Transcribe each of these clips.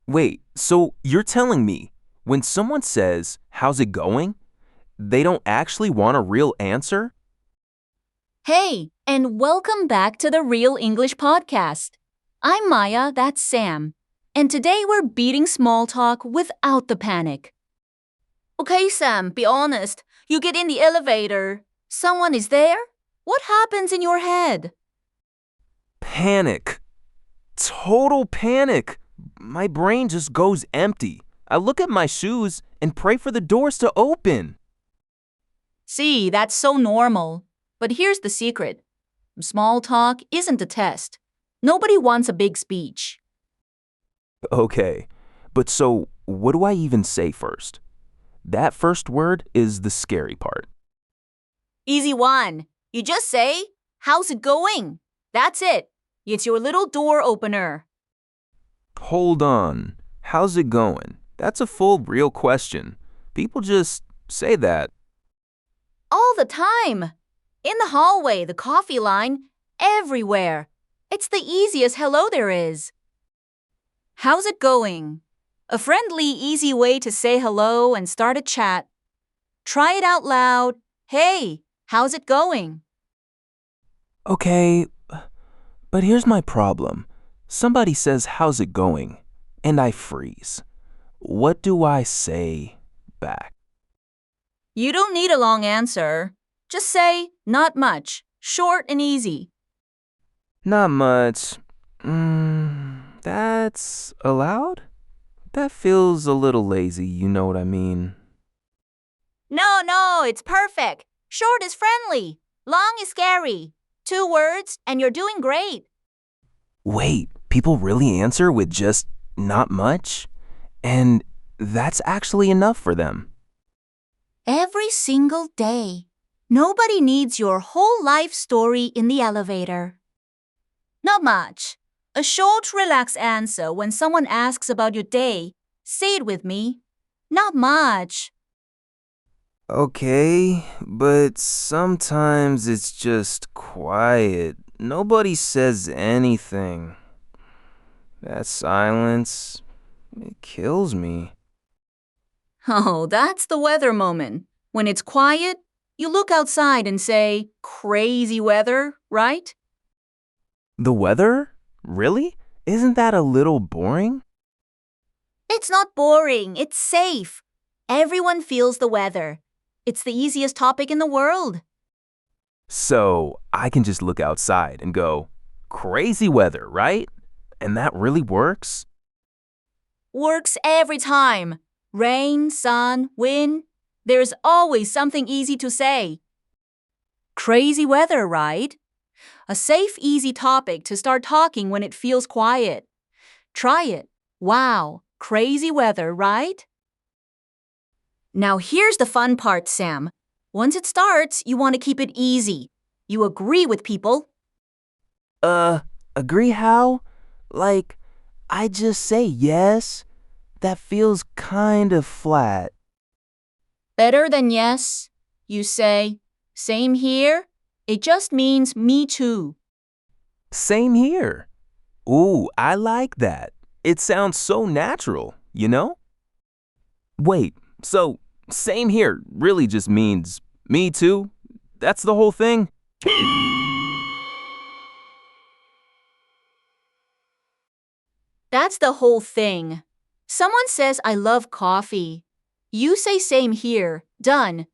Wait, so you're telling me when someone says, "How's it going?" they don't actually want a real answer? Hey, and welcome back to the Real English Podcast. I'm Maya, that's Sam, and today we're beating small talk without the panic. Okay, Sam, be honest. You get in the elevator. Someone is there? What happens in your head? Panic. Total panic. My brain just goes empty. I look at my shoes and pray for the doors to open. See, that's so normal. But here's the secret. Small talk isn't a test. Nobody wants a big speech. Okay, but so what do I even say first? That first word is the scary part. Easy one. You just say, "How's it going?" That's it. It's your little door opener. Hold on. How's it going? That's a full real question. People just say that. All the time. In the hallway, the coffee line, everywhere. It's the easiest hello there is. How's it going? A friendly, easy way to say hello and start a chat. Try it out loud. Hey, how's it going? Okay, but here's my problem. Somebody says, "How's it going?" and I freeze. What do I say back? You don't need a long answer. Just say, "Not much." Short and easy. Not much. That's allowed? That feels a little lazy, you know what I mean? No, it's perfect. Short is friendly. Long is scary. 2 words and you're doing great. Wait, people really answer with just not much? And that's actually enough for them. Every single day. Nobody needs your whole life story in the elevator. Not much. A short, relaxed answer when someone asks about your day. Say it with me. Not much. Okay, but sometimes it's just quiet. Nobody says anything. That silence, it kills me. Oh, that's the weather moment. When it's quiet, you look outside and say, "Crazy weather," right? The weather? Really? Isn't that a little boring? It's not boring. It's safe. Everyone feels the weather. It's the easiest topic in the world. So I can just look outside and go, "Crazy weather, right?" And that really works? Works every time. Rain, sun, wind. There's always something easy to say. Crazy weather, right? A safe, easy topic to start talking when it feels quiet. Try it. Wow, crazy weather, right? Now here's the fun part, Sam. Once it starts, you want to keep it easy. You agree with people. Agree how? Like, I just say yes? That feels kind of flat. Better than yes. You say, "Same here." It just means "me too." Same here. Ooh, I like that. It sounds so natural, you know? Wait, so same here really just means me too? That's the whole thing? That's the whole thing. Someone says, "I love coffee." You say, "Same here." Done.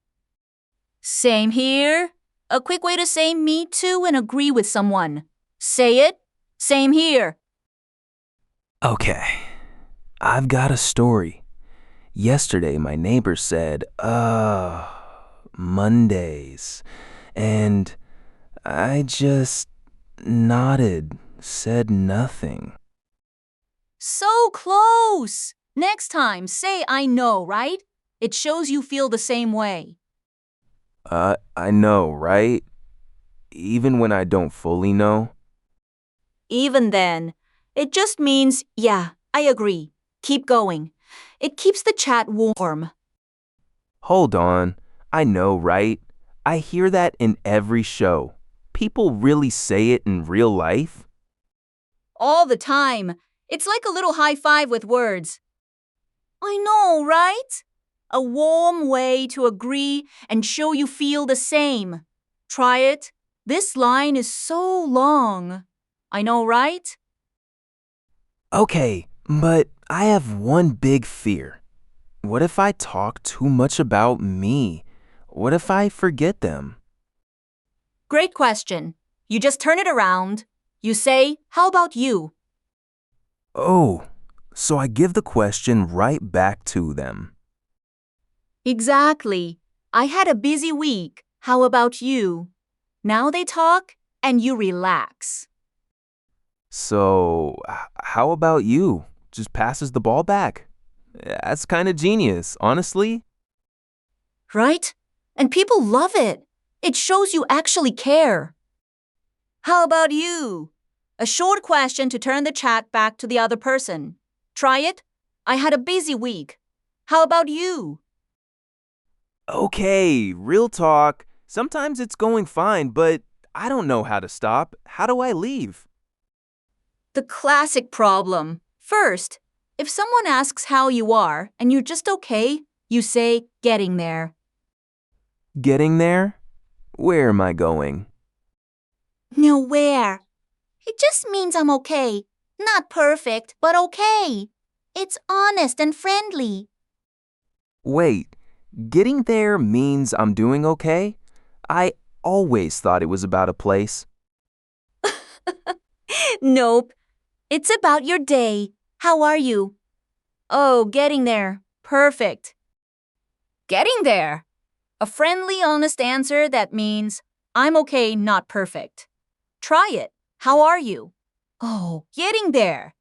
Same here. A quick way to say "me too" and agree with someone. Say it. Same here. Okay, I've got a story. Yesterday, my neighbor said, Mondays. And I just nodded, said nothing. So close. Next time, say "I know," right? It shows you feel the same way. I know, right? Even when I don't fully know. Even then, it just means, "Yeah, I agree." Keep going. It keeps the chat warm. Hold on, I know, right? I hear that in every show. People really say it in real life? All the time. It's like a little high five with words. I know, right? A warm way to agree and show you feel the same. Try it. This line is so long. I know, right? Okay, but I have one big fear. What if I talk too much about me? What if I forget them? Great question. You just turn it around. You say, how about you? Oh, so I give the question right back to them. Exactly. I had a busy week. How about you? Now they talk and you relax. So, how about you? Just passes the ball back. That's kind of genius, honestly. Right? And people love it. It shows you actually care. How about you? A short question to turn the chat back to the other person. Try it. I had a busy week. How about you? Okay, real talk. Sometimes it's going fine, but I don't know how to stop. How do I leave? The classic problem. First, if someone asks how you are and you're just okay, you say, getting there. Getting there? Where am I going? Nowhere. It just means I'm okay. Not perfect, but okay. It's honest and friendly. Wait, getting there means I'm doing okay? I always thought it was about a place. Nope. It's about your day. How are you? Oh, getting there. Perfect. Getting there. A friendly, honest answer that means I'm okay, not perfect. Try it. How are you? Oh, getting there.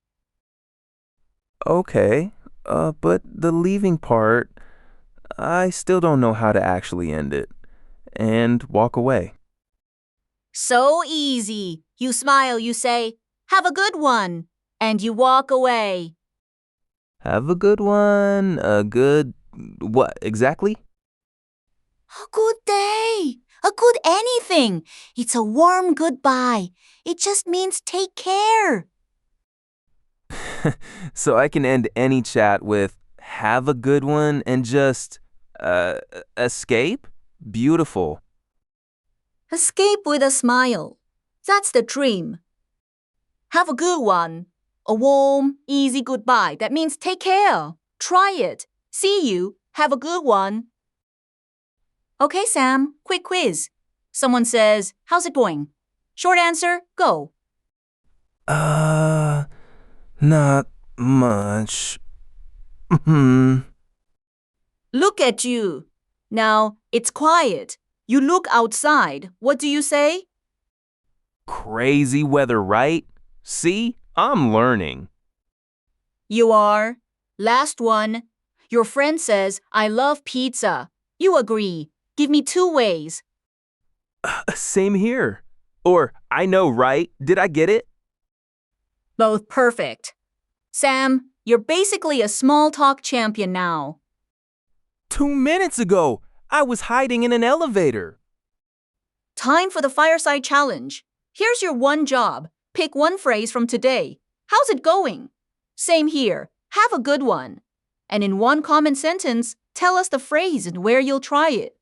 Okay, but the leaving part, I still don't know how to actually end it and walk away. So easy. You smile, you say, have a good one, and you walk away. Have a good one. A good. What exactly? A good day. A good anything. It's a warm goodbye. It just means take care. So I can end any chat with have a good one and just escape? Beautiful. Escape with a smile. That's the dream. Have a good one. A warm, easy goodbye. That means take care. Try it. See you. Have a good one. Okay, Sam, quick quiz. Someone says, how's it going? Short answer, go. Uh, Not much. Hmm. Look at you. Now, it's quiet. You look outside. What do you say? Crazy weather, right? See? I'm learning. You are. Last one. Your friend says, I love pizza. You agree. Give me 2 ways. Same here. Or, I know, right? Did I get it? Both perfect. Sam, you're basically a small talk champion now. 2 minutes ago, I was hiding in an elevator. Time for the fireside challenge. Here's your one job. Pick one phrase from today. How's it going? Same here. Have a good one. And in one common sentence, tell us the phrase and where you'll try it.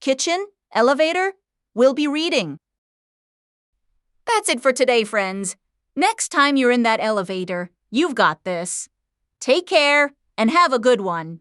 Kitchen? Elevator? We'll be reading. That's it for today, friends. Next time you're in that elevator, you've got this. Take care and have a good one.